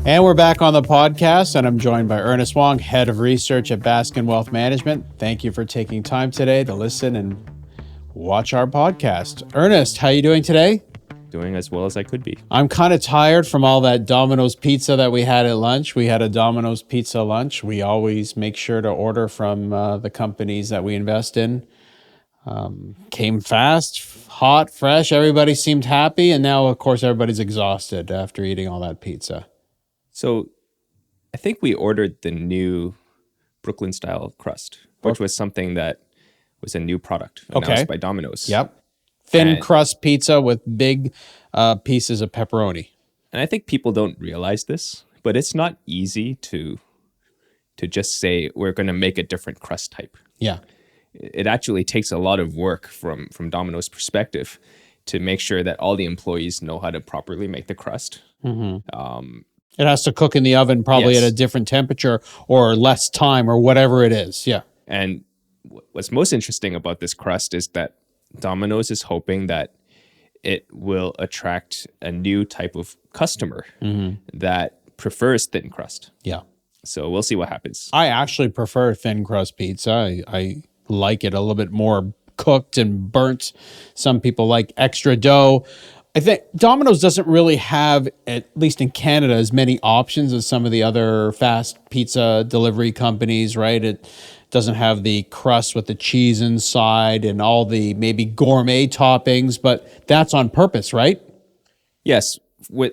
And we're back on the podcast, and I'm joined by Ernest Wong, Head of Research at Baskin Wealth Management. Thank you for taking time today to listen and watch our podcast. Ernest, how are you doing today? Doing as well as I could be. I'm kind of tired from all that Domino's pizza that we had at lunch. We had a Domino's pizza lunch. We always make sure to order from the companies that we invest in. Came fast, hot, fresh. Everybody seemed happy. And now, of course, everybody's exhausted after eating all that pizza. So I think we ordered the new Brooklyn style crust, which was something that was a new product announced by Domino's. Yep. Thin crust pizza with big pieces of pepperoni. And I think people don't realize this, but it's not easy to just say we're going to make a different crust type. Yeah. It actually takes a lot of work from Domino's perspective to make sure that all the employees know how to properly make the crust. Mm-hmm. It has to cook in the oven probably at a different temperature or less time or whatever it is. Yeah. And what's most interesting about this crust is that Domino's is hoping that it will attract a new type of customer that prefers thin crust. Yeah. So we'll see what happens. I actually prefer thin crust pizza. I like it a little bit more cooked and burnt. Some people like extra dough. I think Domino's doesn't really have, at least in Canada, as many options as some of the other fast pizza delivery companies, right? It doesn't have the crust with the cheese inside and all the maybe gourmet toppings, but that's on purpose, right? Yes. About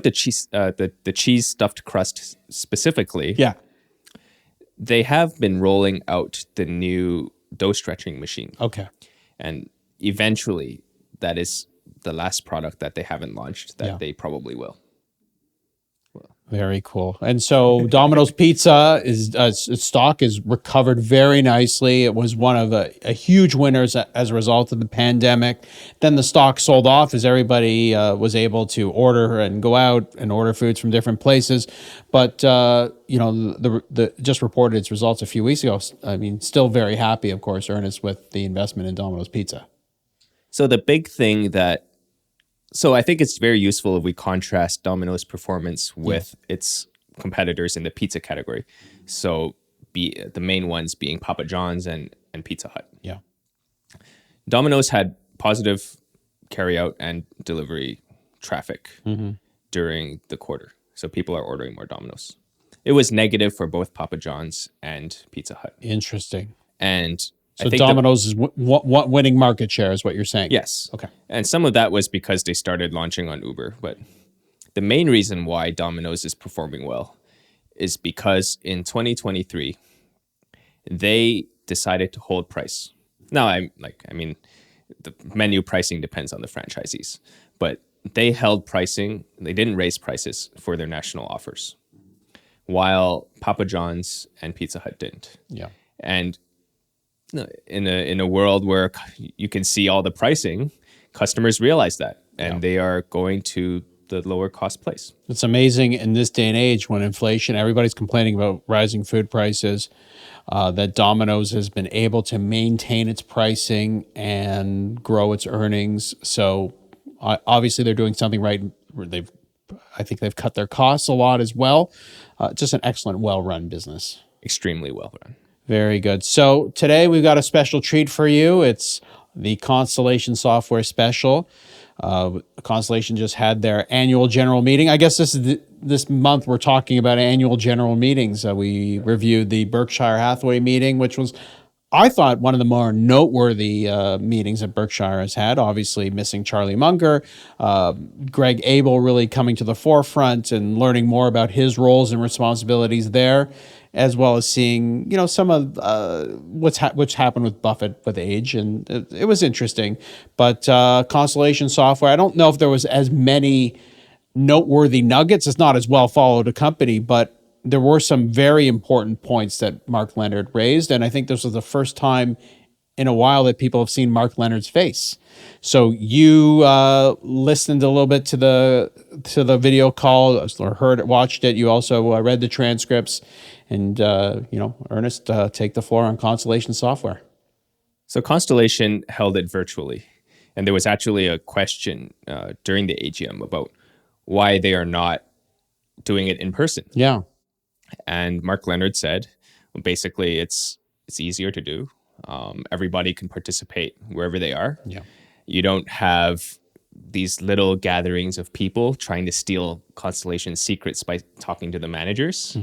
the cheese, the cheese stuffed crust specifically. Yeah. They have been rolling out the new dough stretching machine. Okay. And eventually, that is the last product that they haven't launched that they probably will. Very cool. And so Domino's Pizza is its stock is recovered very nicely. It was one of a huge winners as a result of the pandemic. Then the stock sold off as everybody was able to order and go out and order foods from different places. But the just reported its results a few weeks ago. I mean, still very happy, of course, Ernest, with the investment in Domino's Pizza. So the big thing So I think it's very useful if we contrast Domino's performance with its competitors in the pizza category. So the main ones being Papa John's and Pizza Hut. Yeah. Domino's had positive carryout and delivery traffic during the quarter. So people are ordering more Domino's. It was negative for both Papa John's and Pizza Hut. Interesting. And so Domino's is winning market share is what you're saying? Yes. Okay. And some of that was because they started launching on Uber. But the main reason why Domino's is performing well is because in 2023, they decided to hold price. Now, the menu pricing depends on the franchisees. But they held pricing. They didn't raise prices for their national offers, while Papa John's and Pizza Hut didn't. Yeah. And in a world where you can see all the pricing, customers realize that, and they are going to the lower cost place. It's amazing in this day and age when inflation, everybody's complaining about rising food prices, that Domino's has been able to maintain its pricing and grow its earnings. So obviously they're doing something right. I think they've cut their costs a lot as well. Just an excellent, well-run business. Extremely well run. Very good. So today we've got a special treat for you. It's the Constellation Software special. Constellation just had their annual general meeting. I guess this month we're talking about annual general meetings. We reviewed the Berkshire Hathaway meeting, which was, I thought, one of the more noteworthy meetings that Berkshire has had. Obviously missing Charlie Munger, Greg Abel really coming to the forefront and learning more about his roles and responsibilities there, as well as seeing, some of what's happened with Buffett with age, and it was interesting. But Constellation Software, I don't know if there was as many noteworthy nuggets. It's not as well followed a company, but there were some very important points that Mark Leonard raised, and I think this was the first time in a while that people have seen Mark Leonard's face. So you listened a little bit to the video call, or watched it. You also read the transcripts, and Ernest, take the floor on Constellation Software. So Constellation held it virtually, and there was actually a question during the AGM about why they are not doing it in person. Yeah. And Mark Leonard said, well, basically, it's easier to do. Everybody can participate wherever they are. Yeah. You don't have these little gatherings of people trying to steal Constellation secrets by talking to the managers.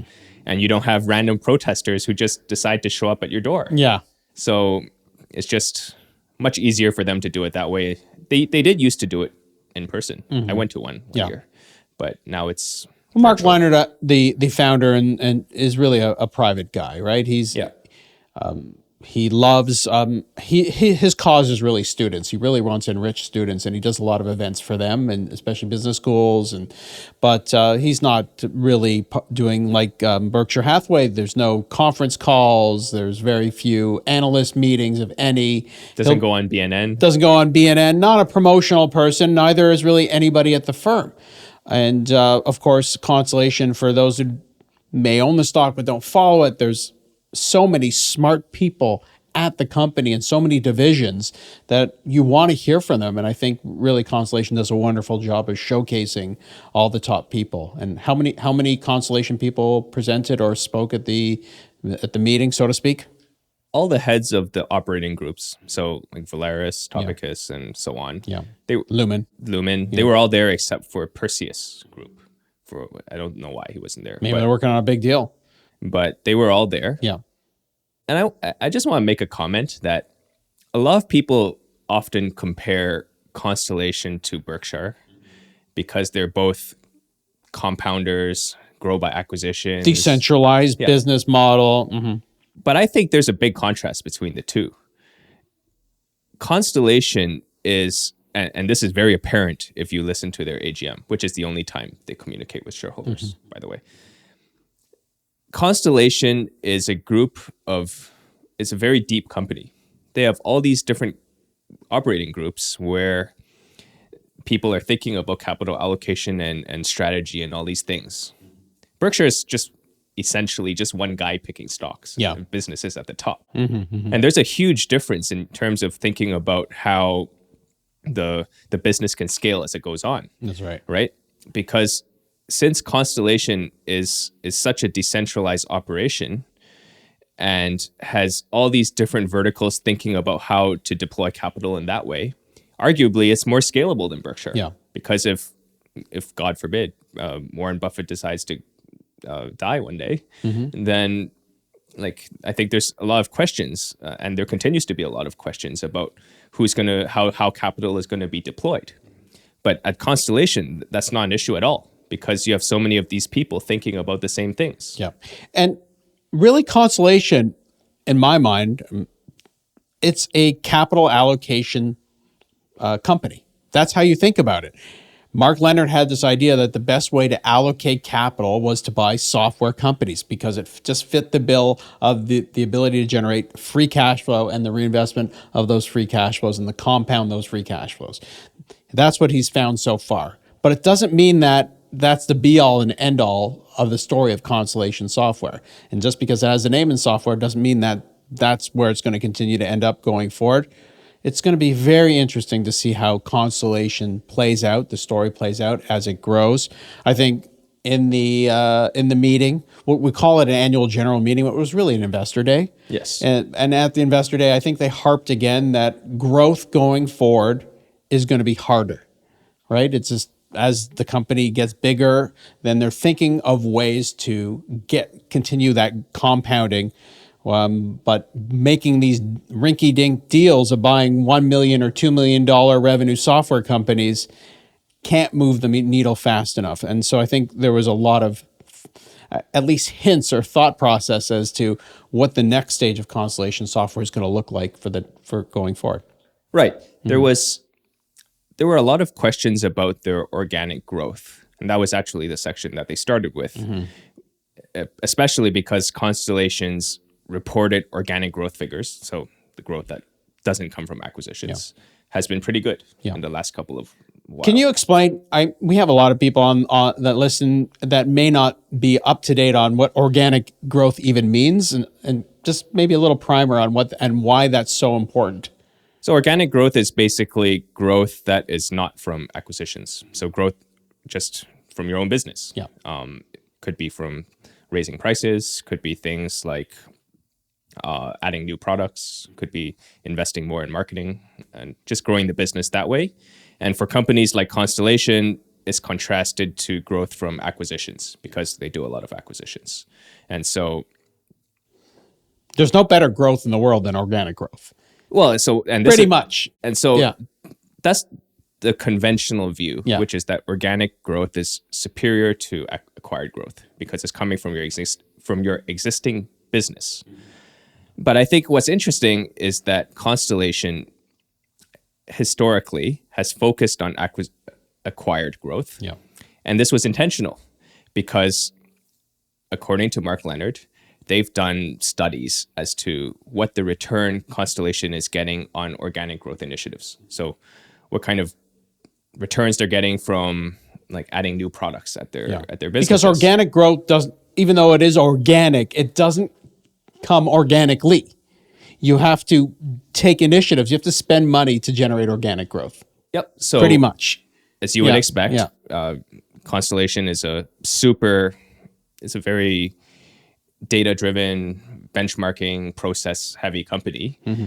And you don't have random protesters who just decide to show up at your door. Yeah. So it's just much easier for them to do it that way. They did used to do it in person. I went to one year, but now it's Mark virtual. Leonard, the founder, and is really a private guy, right? He loves his cause is really students. He really wants to enrich students, and he does a lot of events for them, and especially business schools. But he's not really doing like Berkshire Hathaway. There's no conference calls. There's very few analyst meetings, if any. Doesn't go on BNN. Doesn't go on BNN. Not a promotional person. Neither is really anybody at the firm. And of course, Constellation, for those who may own the stock but don't follow it, there's so many smart people at the company and so many divisions that you want to hear from them. And I think really Constellation does a wonderful job of showcasing all the top people. And how many Constellation people presented or spoke at the meeting, so to speak? All the heads of the operating groups, so like Valeris, Topicus, and so on. Yeah. Lumen. They were all there except for Perseus Group. I don't know why he wasn't there. Maybe they're working on a big deal. But they were all there. Yeah. And I just want to make a comment that a lot of people often compare Constellation to Berkshire because they're both compounders, grow by acquisition. Decentralized business model. Mm-hmm. But I think there's a big contrast between the two. Constellation is, and this is very apparent if you listen to their AGM, which is the only time they communicate with shareholders, by the way. Constellation is a it's a very deep company. They have all these different operating groups where people are thinking about capital allocation and strategy and all these things. Berkshire is just essentially just one guy picking stocks. Yeah. And businesses at the top. And there's a huge difference in terms of thinking about how the business can scale as it goes on. That's right. Right? Because since Constellation is such a decentralized operation and has all these different verticals thinking about how to deploy capital in that way, arguably it's more scalable than Berkshire. Yeah. Because if God forbid, Warren Buffett decides to die one day, then I think there's a lot of questions, and there continues to be a lot of questions about how capital is going to be deployed. But at Constellation, that's not an issue at all, because you have so many of these people thinking about the same things. Yeah. And really Constellation, in my mind, it's a capital allocation company. That's how you think about it. Mark Leonard had this idea that the best way to allocate capital was to buy software companies because it just fit the bill of the ability to generate free cash flow and the reinvestment of those free cash flows and the compound those free cash flows. That's what he's found so far. But it doesn't mean that that's the be-all and end-all of the story of Constellation Software. And just because it has a name in software doesn't mean that that's where it's going to continue to end up going forward. It's going to be very interesting to see how Constellation plays out, the story plays out as it grows. I think in the meeting, we call it an annual general meeting, but it was really an investor day. Yes. And at the investor day, I think they harped again that growth going forward is going to be harder, right? It's just as the company gets bigger, then they're thinking of ways to continue that compounding. But making these rinky-dink deals of buying $1 million or $2 million revenue software companies can't move the needle fast enough. And so I think there was a lot of at least hints or thought process as to what the next stage of Constellation Software is going to look like for going forward. Right. There were a lot of questions about their organic growth. And that was actually the section that they started with, especially because Constellation's reported organic growth figures, so the growth that doesn't come from acquisitions, has been pretty good in the last couple of while. Can you explain? We have a lot of people on that listen that may not be up to date on what organic growth even means, and just maybe a little primer on what and why that's so important. So organic growth is basically growth that is not from acquisitions. So growth just from your own business. Yeah. Could be from raising prices, could be things like adding new products, could be investing more in marketing and just growing the business that way. And for companies like Constellation, it's contrasted to growth from acquisitions because they do a lot of acquisitions. And so, There's no better growth in the world than organic growth. well, so, and this Pretty is, much. and so Yeah. that's the conventional view, Yeah. which is that organic growth is superior to acquired growth because it's coming from your existing business. But I think what's interesting is that Constellation historically has focused on acquired growth. Yeah. And this was intentional because, according to Mark Leonard, they've done studies as to what the return Constellation is getting on organic growth initiatives. So what kind of returns they're getting from like adding new products at their business. Because organic growth doesn't, even though it is organic, it doesn't come organically. You have to take initiatives. You have to spend money to generate organic growth. Yep. So Pretty much. as you would expect, Yeah. Constellation is a very data-driven, benchmarking, process-heavy company. Mm-hmm.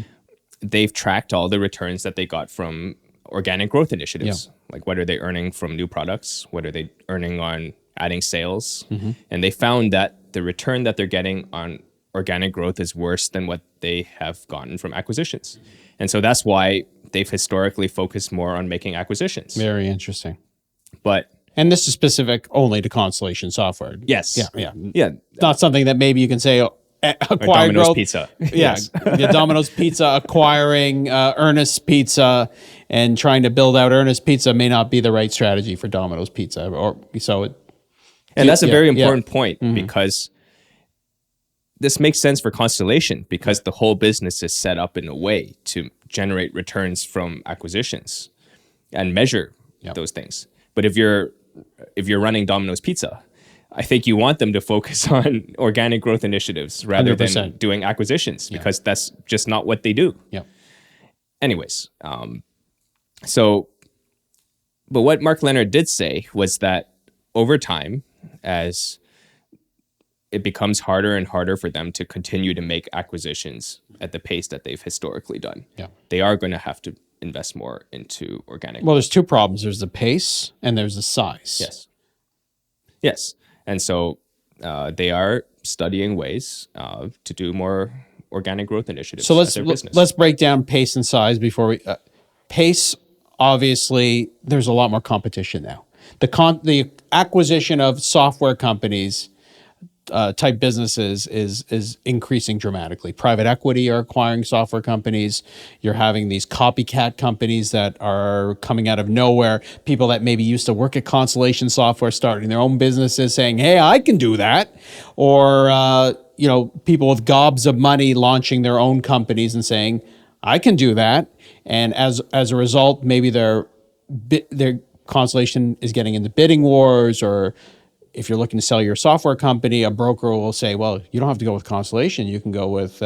They've tracked all the returns that they got from organic growth initiatives. Like what are they earning from new products? What are they earning on adding sales? Mm-hmm. And they found that the return that they're getting on organic growth is worse than what they have gotten from acquisitions. And so that's why they've historically focused more on making acquisitions. Very interesting. But And this is specific only to Constellation Software. yes. Yeah. Yeah. It's not something that maybe you can say acquired Domino's growth. Pizza. Yeah, Yes. yeah, Domino's Pizza acquiring Ernest Pizza and trying to build out Ernest Pizza may not be the right strategy for Domino's Pizza. And that's a very important Mm-hmm. point because this makes sense for Constellation because the whole business is set up in a way to generate returns from acquisitions and measure those things. But if you're running Domino's Pizza, I think you want them to focus on organic growth initiatives rather 100%. than doing acquisitions because that's just not what they do. Yeah. Anyways, but what Mark Leonard did say was that over time, as it becomes harder and harder for them to continue to make acquisitions at the pace that they've historically done, they are going to have to invest more into organic. Well, there's two problems. There's the pace and there's the size. Yes. And so they are studying ways to do more organic growth initiatives. So at their business. let's break down pace and size before we. Pace, obviously, there's a lot more competition now. The acquisition of software companies type businesses is increasing dramatically. Private equity are acquiring software companies. You're having these copycat companies that are coming out of nowhere. People that maybe used to work at Constellation Software starting their own businesses saying, hey, I can do that. Or, people with gobs of money launching their own companies and saying, I can do that. And as a result, maybe their Constellation is getting into bidding wars, or if you're looking to sell your software company, a broker will say, well, you don't have to go with Constellation. You can go with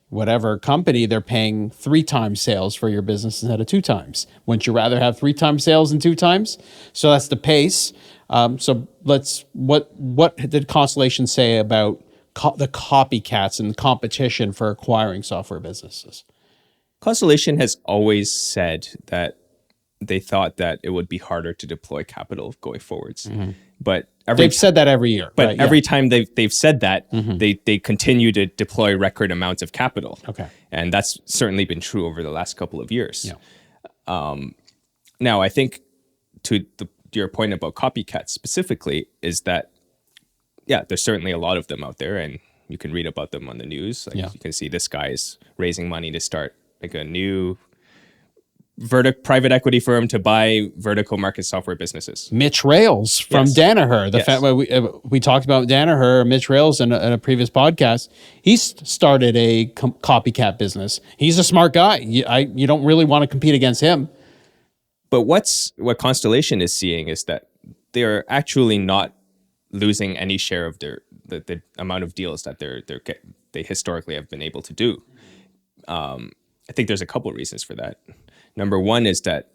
whatever company. They're paying 3 times sales for your business instead of 2 times. Wouldn't you rather have 3 times sales than 2 times? So that's the pace. What did Constellation say about the copycats and the competition for acquiring software businesses? Constellation has always said that they thought that it would be harder to deploy capital going forwards. Mm-hmm. But they've said that every year. But every time they've said that, mm-hmm. they continue to deploy record amounts of capital. Okay. And that's certainly been true over the last couple of years. Yeah. Now, I think to your point about copycats specifically is that, there's certainly a lot of them out there, and you can read about them on the news. You can see this guy is raising money to start like a new private equity firm to buy vertical market software businesses. Mitch Rails from Danaher. We talked about Danaher, Mitch Rails in a previous podcast. He started a copycat business. He's a smart guy. You don't really want to compete against him. But what Constellation is seeing is that they're actually not losing any share of the amount of deals that they historically have been able to do. I think there's a couple of reasons for that. Number one is that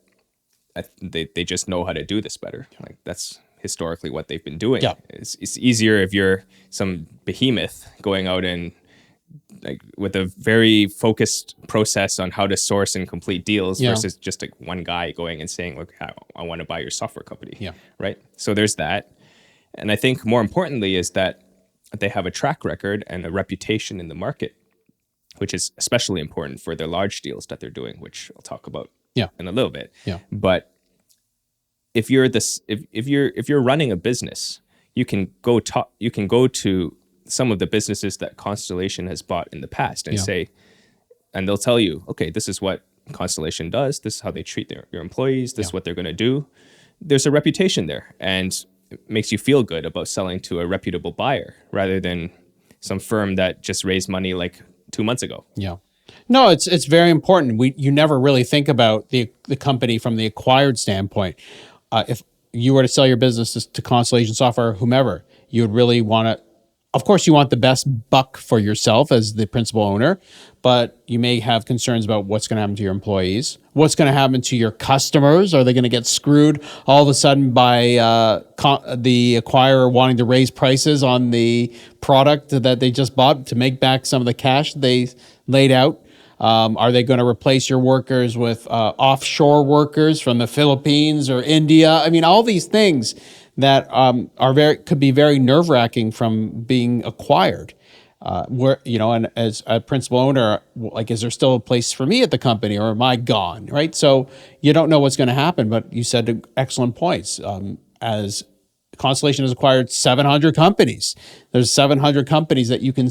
they just know how to do this better. Like that's historically what they've been doing. Yeah. It's easier if you're some behemoth going out and like with a very focused process on how to source and complete deals versus just like one guy going and saying, look, I want to buy your software company. Yeah. Right. So there's that. And I think more importantly is that they have a track record and a reputation in the market, which is especially important for their large deals that they're doing, which I'll talk about in a little bit. Yeah. But if you're running a business, you can go to some of the businesses that Constellation has bought in the past and say, and they'll tell you, okay, this is what Constellation does. This is how they treat your employees. This is what they're going to do. There's a reputation there, and it makes you feel good about selling to a reputable buyer rather than some firm that just raised money like 2 months ago. Yeah. No, it's very important. You never really think about the company from the acquired standpoint. If you were to sell your business to Constellation Software, whomever, you would really want to. Of course, you want the best buck for yourself as the principal owner, but you may have concerns about what's going to happen to your employees, what's going to happen to your customers. Are they going to get screwed all of a sudden by the acquirer wanting to raise prices on the product that they just bought to make back some of the cash they laid out? Are they going to replace your workers with offshore workers from the Philippines or India? I mean, all these things that could be very nerve-wracking from being acquired. And as a principal owner, like, is there still a place for me at the company, or am I gone? Right. So you don't know what's going to happen. But you said excellent points. As Constellation has acquired 700 companies, there's 700 companies that you can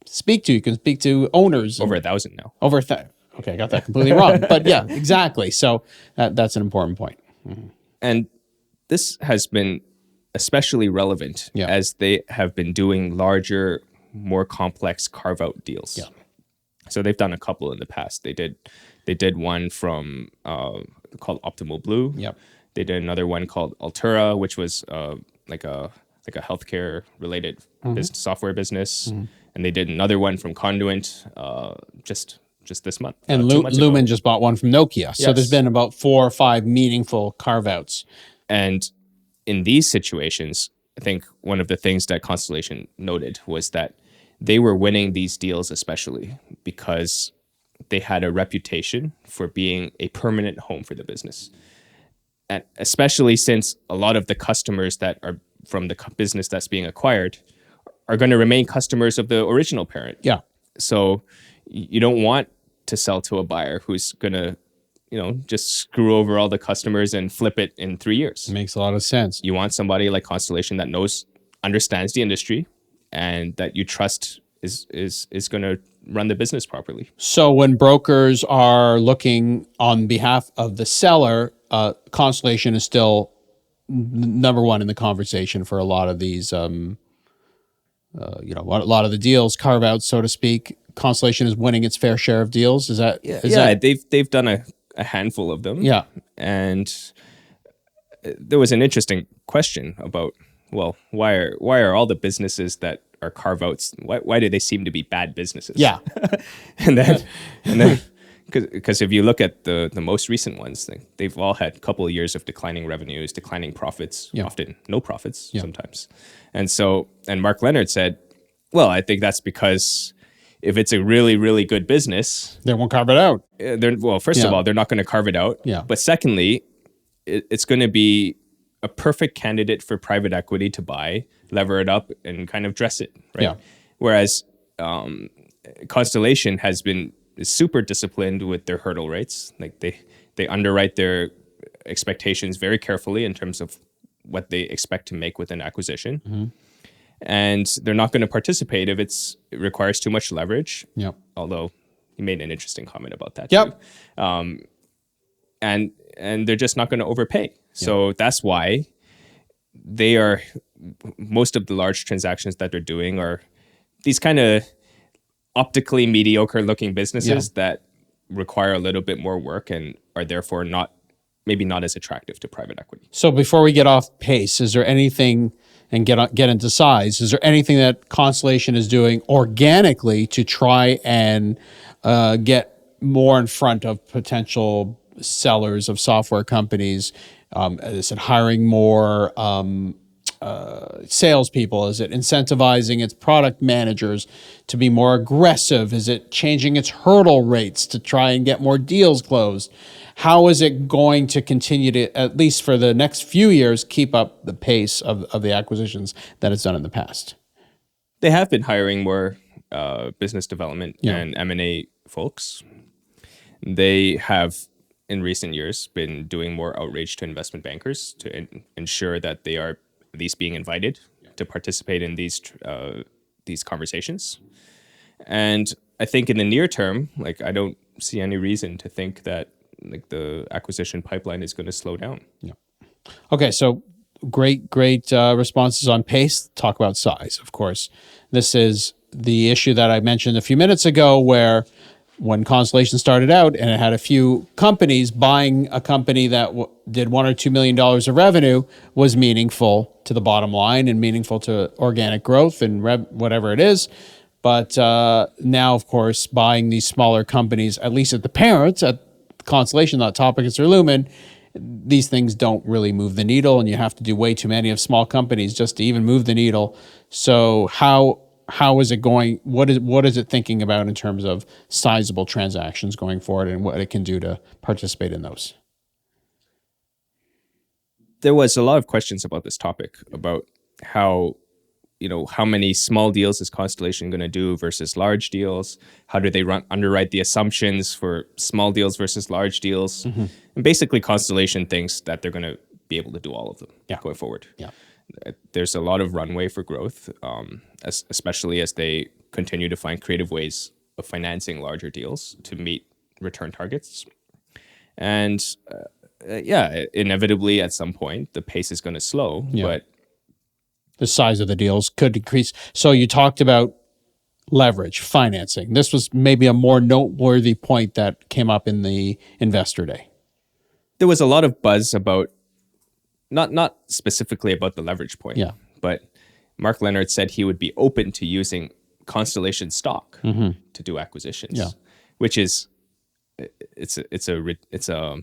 speak to. You can speak to owners. Over 1,000 now. Okay, I got that completely wrong. But yeah, exactly. So that's an important point. Mm-hmm. And this has been especially relevant as they have been doing larger, more complex carve-out deals. Yeah. So they've done a couple in the past. They did one from called Optimal Blue. Yep. They did another one called Altura, which was like a healthcare related business, software business. Mm-hmm. And they did another one from Conduent just this month. And Lumen just bought one from Nokia. So there's been about 4 or 5 meaningful carve-outs. And in these situations, I think one of the things that Constellation noted was that they were winning these deals especially because they had a reputation for being a permanent home for the business. And especially since a lot of the customers that are from the business that's being acquired are going to remain customers of the original parent. Yeah. So you don't want to sell to a buyer who's going to just screw over all the customers and flip it in 3 years. Makes a lot of sense. You want somebody like Constellation that understands the industry and that you trust is going to run the business properly. So when brokers are looking on behalf of the seller, Constellation is still number one in the conversation for a lot of these, a lot of the deals, carve-outs, so to speak. Constellation is winning its fair share of deals. Is that? They've done a handful of them. Yeah. And there was an interesting question about, well, why are all the businesses that are carve-outs, why do they seem to be bad businesses? Yeah. and then because if you look at the most recent ones, they've all had a couple of years of declining revenues, declining profits, often no profits sometimes. And Mark Leonard said, well, I think that's because if it's a really, really good business, they won't carve it out. First of all, they're not going to carve it out. Yeah. But secondly, it's going to be a perfect candidate for private equity to buy, lever it up, and kind of dress it. Right. Yeah. Whereas Constellation is super disciplined with their hurdle rates. Like they underwrite their expectations very carefully in terms of what they expect to make with an acquisition. Mm-hmm. And they're not going to participate if it requires too much leverage. Yep. Although he made an interesting comment about that too. And they're just not going to overpay. So that's why most of the large transactions that they're doing are these kind of optically mediocre looking businesses that require a little bit more work and are therefore maybe not as attractive to private equity. So before we get off pace, is there anything, and get into size, is there anything that Constellation is doing organically to try and get more in front of potential sellers of software companies? Is it hiring more salespeople? Is it incentivizing its product managers to be more aggressive? Is it changing its hurdle rates to try and get more deals closed? How is it going to continue to, at least for the next few years, keep up the pace of the acquisitions that it's done in the past? They have been hiring more business development and M&A folks. They have, in recent years, been doing more outreach to investment bankers to ensure that they are at least being invited to participate in these conversations. And I think in the near term, like, I don't see any reason to think that like the acquisition pipeline is going to slow down. Yeah. Okay, so great responses on pace. Talk about size, of course. This is the issue that I mentioned a few minutes ago, where when Constellation started out and it had a few companies, buying a company that did $1 or $2 million of revenue was meaningful to the bottom line and meaningful to organic growth and whatever it is. But now, of course, buying these smaller companies, at least at the parents, at Constellation, not Topicus or Lumen, these things don't really move the needle, and you have to do way too many of small companies just to even move the needle. So how is it going? What is it thinking about in terms of sizable transactions going forward, and what it can do to participate in those? There was a lot of questions about this topic, about how many small deals is Constellation going to do versus large deals? How do they underwrite the assumptions for small deals versus large deals? Mm-hmm. And basically, Constellation thinks that they're going to be able to do all of them going forward. Yeah. There's a lot of runway for growth, especially as they continue to find creative ways of financing larger deals to meet return targets. And inevitably at some point, the pace is going to slow, but the size of the deals could increase. So you talked about leverage, financing. This was maybe a more noteworthy point that came up in the Investor Day. There was a lot of buzz about, not specifically about the leverage point, but Mark Leonard said he would be open to using Constellation stock to do acquisitions, which is, it's a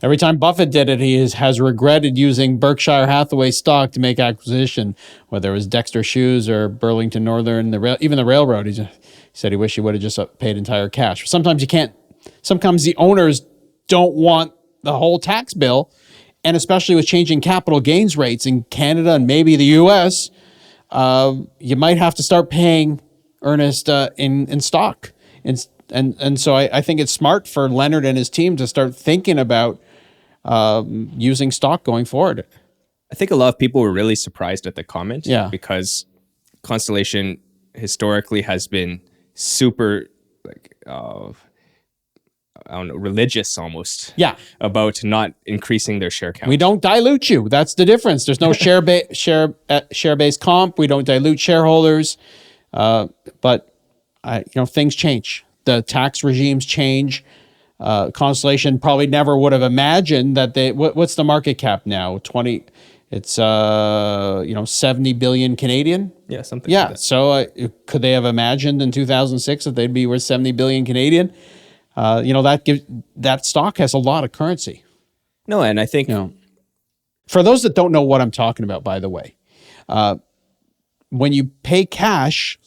every time Buffett did it, he has regretted using Berkshire Hathaway stock to make acquisition, whether it was Dexter Shoes or Burlington Northern, even the railroad. He said he wished he would have just paid entire cash. Sometimes you can't. Sometimes the owners don't want the whole tax bill, and especially with changing capital gains rates in Canada and maybe the U.S., you might have to start paying Ernest in stock. And so I think it's smart for Leonard and his team to start thinking about using stock going forward. I think a lot of people were really surprised at the comment because Constellation historically has been super religious almost about not increasing their share count. We don't dilute you. That's the difference. There's no share-based comp. We don't dilute shareholders. But things change. The tax regimes change. Constellation probably never would have imagined that what's the market cap now? It's 70 billion Canadian. Yeah, something like that. So could they have imagined in 2006 that they'd be worth 70 billion Canadian? That stock has a lot of currency. No, and I think for those that don't know what I'm talking about, by the way, when you pay cash,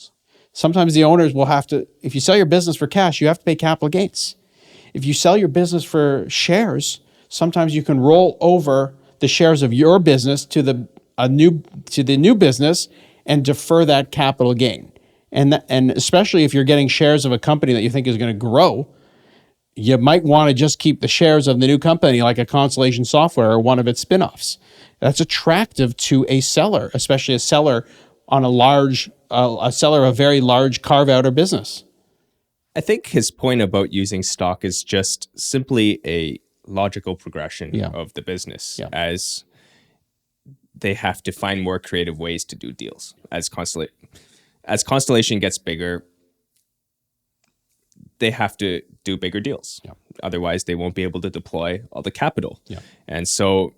sometimes the owners will have to, if you sell your business for cash, you have to pay capital gains. If you sell your business for shares, sometimes you can roll over the shares of your business to the new business and defer that capital gain. And especially if you're getting shares of a company that you think is going to grow, you might want to just keep the shares of the new company, like a Constellation Software or one of its spinoffs. That's attractive to a seller, especially a seller on a very large carve-out or business. I think his point about using stock is just simply a logical progression of the business as they have to find more creative ways to do deals. As Constellation gets bigger, they have to do bigger deals. Otherwise, they won't be able to deploy all the capital. And so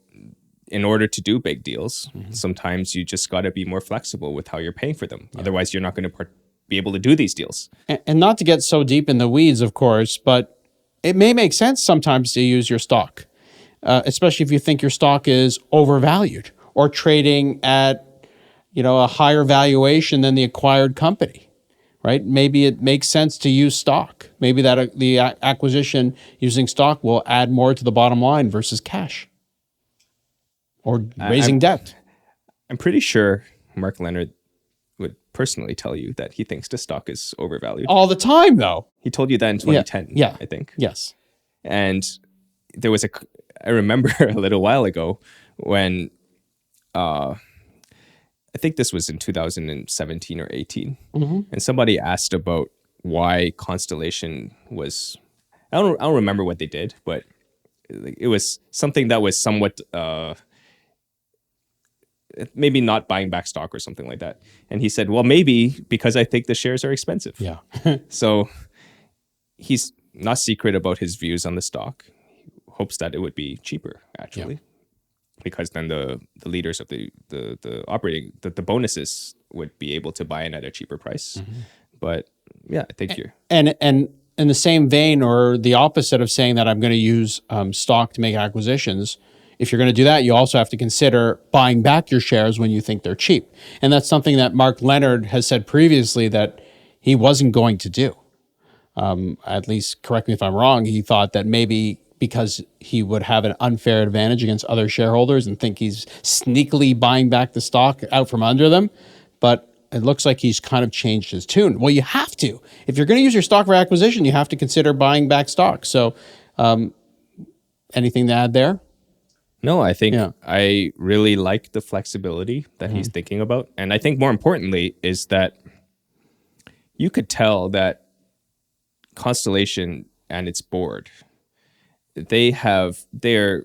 in order to do big deals, sometimes you just got to be more flexible with how you're paying for them. Otherwise, you're not going to be able to do these deals. And not to get so deep in the weeds, of course, but it may make sense sometimes to use your stock, especially if you think your stock is overvalued or trading at, a higher valuation than the acquired company, right? Maybe it makes sense to use stock. Maybe that the acquisition using stock will add more to the bottom line versus cash or raising debt. I'm pretty sure Mark Leonard would personally tell you that he thinks the stock is overvalued. All the time, though. He told you that in 2010, Yeah. I think. Yes. And there was I remember a little while ago when, I think this was in 2017 or 18, and somebody asked about why Constellation was, I don't remember what they did, but it was something that was somewhat, maybe not buying back stock or something like that. And he said, well, maybe because I think the shares are expensive. Yeah. So he's not secret about his views on the stock. He hopes that it would be cheaper, actually. Yeah. Because then the leaders of the operating, the bonuses would be able to buy in at a cheaper price. But yeah, I think you're... And in the same vein, or the opposite of saying that I'm going to use stock to make acquisitions, if you're going to do that, you also have to consider buying back your shares when you think they're cheap. And that's something that Mark Leonard has said previously that he wasn't going to do. At least, correct me if I'm wrong, he thought that maybe because he would have an unfair advantage against other shareholders and think he's sneakily buying back the stock out from under them. But it looks like he's kind of changed his tune. Well, you have to. If you're going to use your stock for acquisition, you have to consider buying back stock. So anything to add there? No, I think I really like the flexibility that he's thinking about. And I think more importantly is that you could tell that Constellation and its board, they're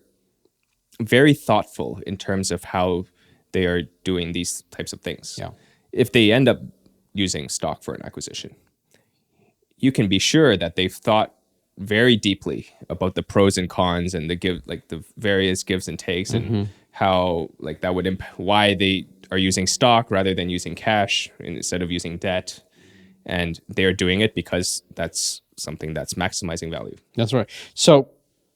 very thoughtful in terms of how they are doing these types of things. Yeah. If they end up using stock for an acquisition, you can be sure that they've thought very deeply about the pros and cons and the various gives and takes and how that would why they are using stock rather than using cash instead of using debt. And they're doing it because that's something that's maximizing value. That's right. So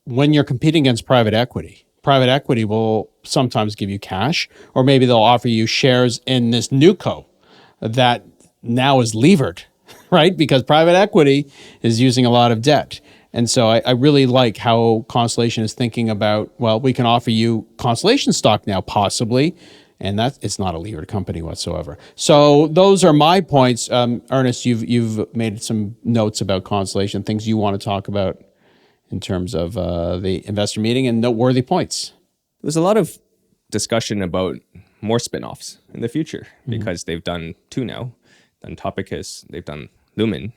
when you're competing against private equity will sometimes give you cash, or maybe they'll offer you shares in this new co that now is levered, right? Because private equity is using a lot of debt. And so I really like how Constellation is thinking about, well, we can offer you Constellation stock now, possibly, and it's not a levered company whatsoever. So those are my points. Ernest, you've made some notes about Constellation, things you want to talk about in terms of the investor meeting and noteworthy points. There's a lot of discussion about more spin-offs in the future because they've done two now. Done Topicus, they've done Lumen.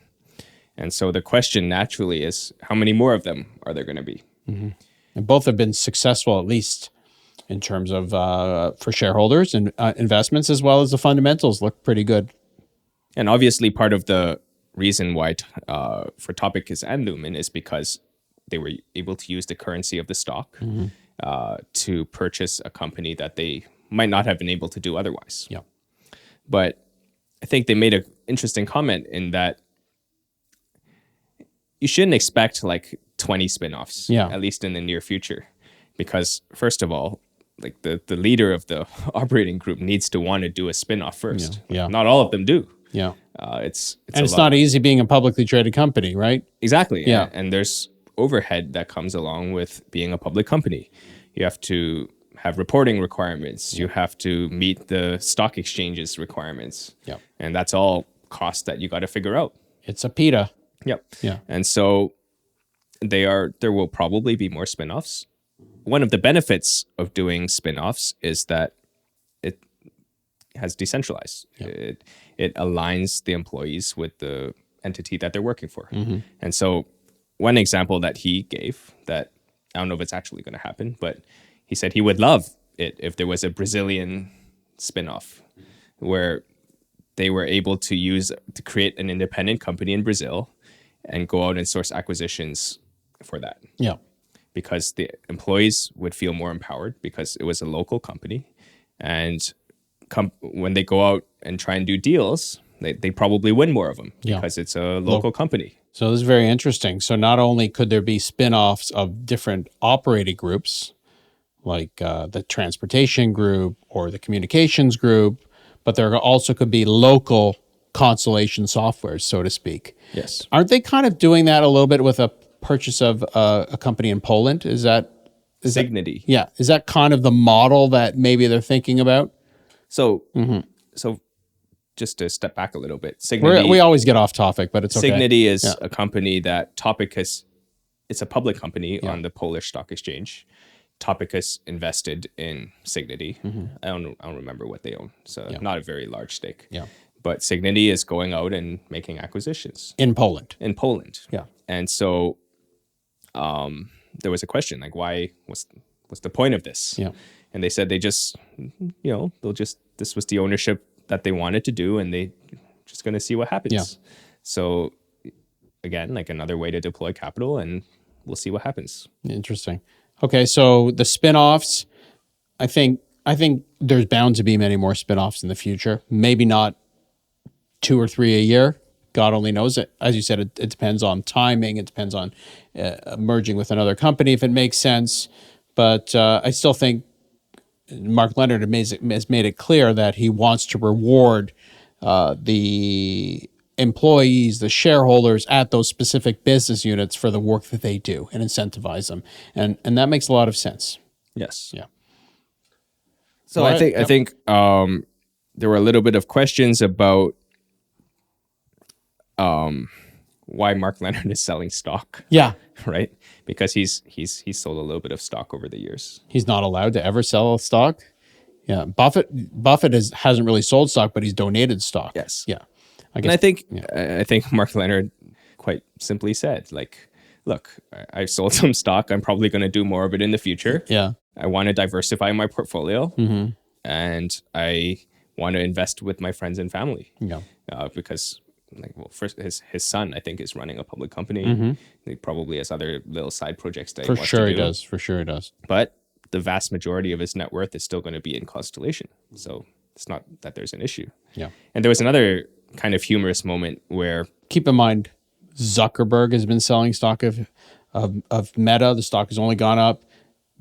And so the question naturally is, how many more of them are there going to be? And both have been successful, at least in terms of for shareholders and investments, as well as the fundamentals look pretty good. And obviously part of the reason why for Topicus and Lumen is because they were able to use the currency of the stock to purchase a company that they might not have been able to do otherwise. Yeah. But I think they made an interesting comment in that you shouldn't expect 20 spin-offs, at least in the near future. Because first of all, the leader of the operating group needs to want to do a spin-off first. Yeah. Not all of them do. Yeah. It's not easy being a publicly traded company, right? Exactly. Yeah. And there's overhead that comes along with being a public company. You have to have reporting requirements. You have to meet the stock exchange's requirements. Yeah. And that's all costs that you got to figure out. It's a PETA. Yep. Yeah. And so there will probably be more spin-offs. One of the benefits of doing spin-offs is that it has decentralized. Yeah. It aligns the employees with the entity that they're working for. And so one example that he gave that I don't know if it's actually going to happen, but he said he would love it if there was a Brazilian spin-off where they were able to create an independent company in Brazil and go out and source acquisitions for that. Yeah. Because the employees would feel more empowered because it was a local company. And when they go out and try and do deals, they probably win more of them because it's a local company. So this is very interesting. So not only could there be spin-offs of different operating groups, like the transportation group or the communications group, but there also could be local Constellation Software, so to speak. Yes. Aren't they kind of doing that a little bit with a purchase of a company in Poland? Is that Signity. yeah? Is that kind of the model that maybe they're thinking about? So, so just to step back a little bit, Signity, We always get off topic, but it's okay. Signity is a company that Topicus, it's a public company on the Polish stock exchange. Topicus invested in Signity. I don't remember what they own, so not a very large stake. Yeah. But Signity is going out and making acquisitions In Poland. in Poland. Yeah. And so there was a question like, why? What's the point of this? Yeah. And they said they just, this was the ownership that they wanted to do, and they just going to see what happens. Yeah. So again, like another way to deploy capital, and we'll see what happens. Interesting. Okay, so the spin-offs, I think there's bound to be many more spin-offs in the future. Maybe not 2 or 3 a year. God only knows it. As you said, it depends on timing. It depends on merging with another company if it makes sense. But I still think Mark Leonard has made it clear that he wants to reward the employees, the shareholders at those specific business units for the work that they do and incentivize them. And that makes a lot of sense. Yes. Yeah. So I think there were a little bit of questions about why Mark Leonard is selling stock. Yeah. Right? Because he's sold a little bit of stock over the years. He's not allowed to ever sell stock. Yeah. Buffett hasn't really sold stock, but he's donated stock. Yes. Yeah. And I think Mark Leonard quite simply said, like, look, I've sold some stock. I'm probably going to do more of it in the future. Yeah. I want to diversify my portfolio, and I want to invest with my friends and family. Yeah. Because, like, well, first his son, I think, is running a public company. He probably has other little side projects that he wants to do. For sure he does. But the vast majority of his net worth is still going to be in Constellation. So it's not that there's an issue. Yeah. And there was another kind of humorous moment where, keep in mind, Zuckerberg has been selling stock of Meta. The stock has only gone up.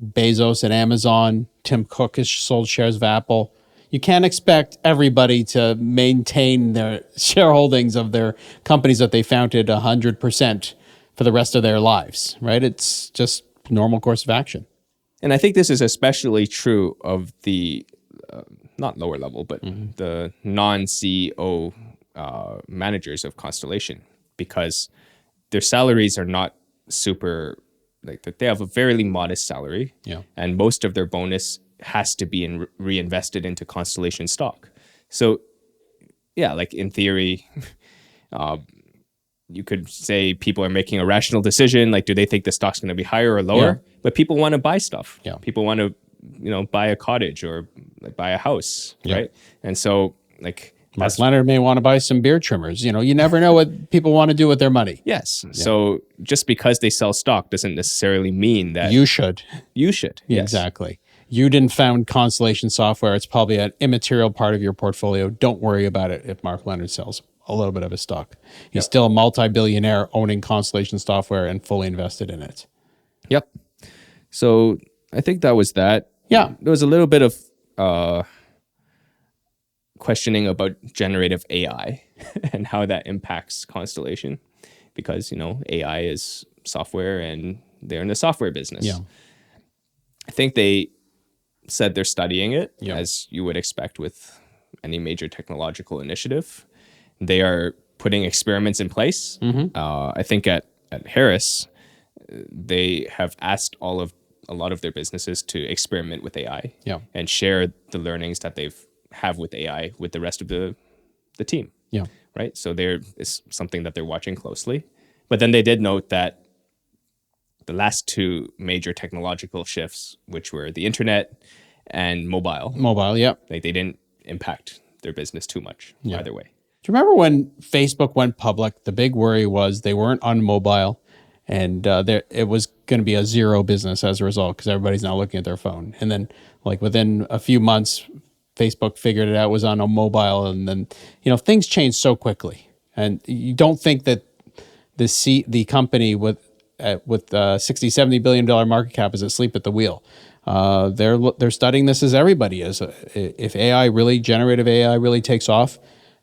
Bezos at Amazon. Tim Cook has sold shares of Apple. You can't expect everybody to maintain their shareholdings of their companies that they founded 100% for the rest of their lives, right? It's just normal course of action. and I think this is especially true of the not lower level, but the non-CEO managers of Constellation, because their salaries are not super, like, they have a very modest salary, and most of their bonus has to be reinvested into Constellation stock. So, yeah, like in theory, you could say people are making a rational decision. Like, do they think the stock's going to be higher or lower? Yeah. But people want to buy stuff. Yeah. People want to, buy a cottage or like buy a house, right? And so, like, Mark Leonard may want to buy some beard trimmers. You never know what people want to do with their money. yes. So just because they sell stock doesn't necessarily mean that You should. Yes. Exactly. You didn't found Constellation Software. It's probably an immaterial part of your portfolio. Don't worry about it if Mark Leonard sells a little bit of his stock. He's still a multi-billionaire owning Constellation Software and fully invested in it. Yep. So I think that was that. Yeah. There was a little bit of questioning about generative AI and how that impacts Constellation, because, AI is software and they're in the software business. Yeah. I think they said they're studying it, as you would expect with any major technological initiative. They are putting experiments in place. I think at Harris, they have asked a lot of their businesses to experiment with AI and share the learnings that they've have with AI with the rest of the team. Yeah. Right. So there is something that they're watching closely. But then they did note that the last two major technological shifts, which were the internet and mobile, like, they didn't impact their business too much either way. Do you remember when Facebook went public? The big worry was they weren't on mobile, and it was going to be a zero business as a result, because everybody's now looking at their phone. And then, like, within a few months, Facebook figured it out, was on a mobile, and then things changed so quickly. And you don't think that the company with $60-70 billion market cap is asleep at the wheel. They're studying this as everybody is. If generative AI really takes off,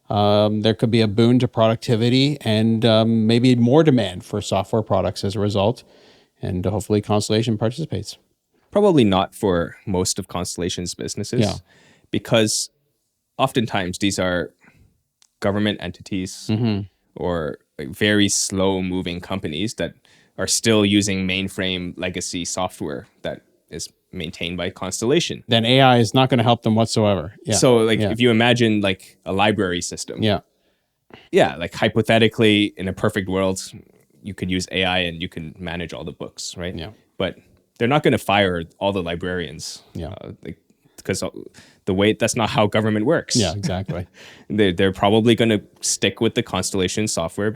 there could be a boon to productivity and maybe more demand for software products as a result. And hopefully Constellation participates. Probably not for most of Constellation's businesses, because oftentimes these are government entities or very slow-moving companies that are still using mainframe legacy software that is maintained by Constellation. Then AI is not going to help them whatsoever. Yeah. So if you imagine like a library system. Yeah, like hypothetically, in a perfect world, you could use AI and you can manage all the books, right? Yeah. But they're not going to fire all the librarians. Yeah. Because that's not how government works. Yeah, exactly. They're probably going to stick with the Constellation software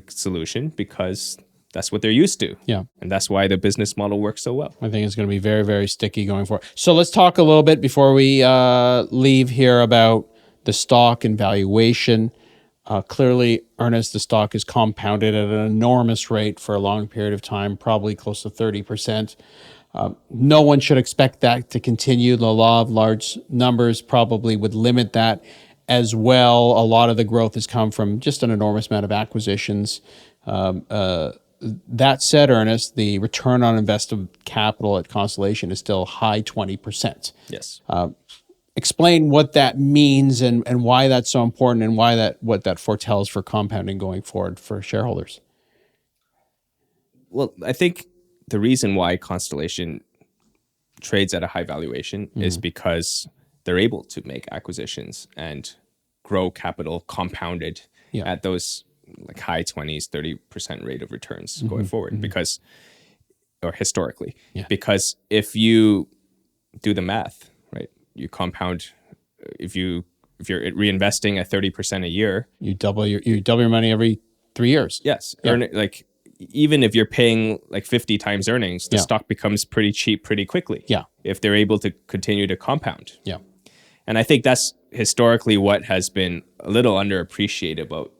solution because that's what they're used to. Yeah. And that's why the business model works so well. I think it's going to be very, very sticky going forward. So let's talk a little bit before we leave here about the stock and valuation. Clearly, Ernest, the stock is compounded at an enormous rate for a long period of time, probably close to 30%. No one should expect that to continue. The law of large numbers probably would limit that as well. A lot of the growth has come from just an enormous amount of acquisitions. That said, Ernest, the return on invested capital at Constellation is still high 20%. Yes. Explain what that means and why that's so important and what that foretells for compounding going forward for shareholders. Well, I think the reason why Constellation trades at a high valuation is because they're able to make acquisitions and grow capital compounded at those like high 20s, 30% rate of returns going forward or historically. Yeah. Because if you do the math, right, you compound, if you're reinvesting at 30% a year, you double your money every 3 years. Yes. Yeah. Even if you're paying like 50 times earnings, the stock becomes pretty cheap pretty quickly. Yeah. If they're able to continue to compound. Yeah. And I think that's historically what has been a little underappreciated about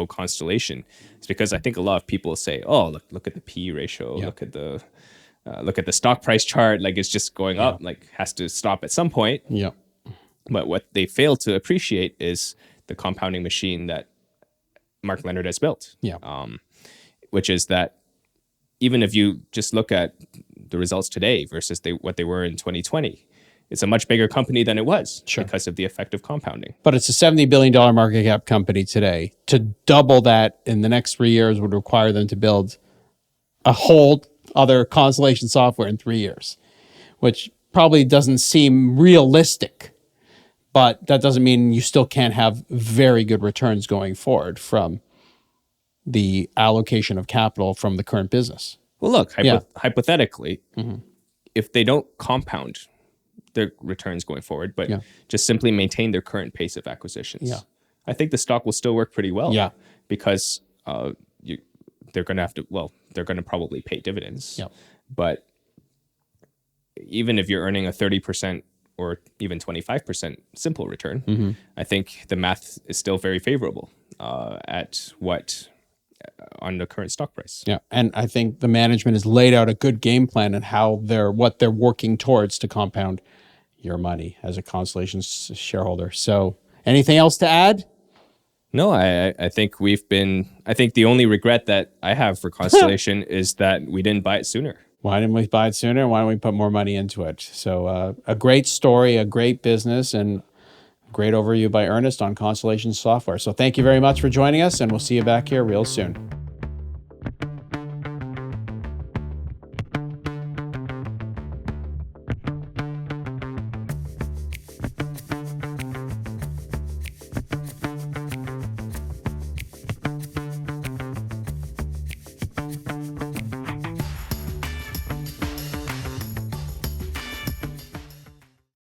Constellation. It's because I think a lot of people say, "Oh, look at the PE ratio, look at the stock price chart, like it's just going up, like has to stop at some point." Yeah. But what they fail to appreciate is the compounding machine that Mark Leonard has built. Yeah. Which is that even if you just look at the results today versus what they were in 2020, it's a much bigger company than it was because of the effect of compounding. But it's a $70 billion market cap company today. To double that in the next 3 years would require them to build a whole other Constellation Software in 3 years, which probably doesn't seem realistic. But that doesn't mean you still can't have very good returns going forward from the allocation of capital from the current business. Well, look, hypothetically, if they don't compound their returns going forward, but just simply maintain their current pace of acquisitions, I think the stock will still work pretty well. Yeah. Because they're going to probably pay dividends. Yeah. But even if you're earning a 30% or even 25% simple return, I think the math is still very favorable on the current stock price. Yeah, and I think the management has laid out a good game plan and what they're working towards to compound your money as a Constellation shareholder. So, anything else to add? No, I think the only regret that I have for Constellation is that we didn't buy it sooner. Why didn't we buy it sooner? Why don't we put more money into it? So a great story, a great business, and great overview by Ernest on Constellation Software. So thank you very much for joining us, and we'll see you back here real soon.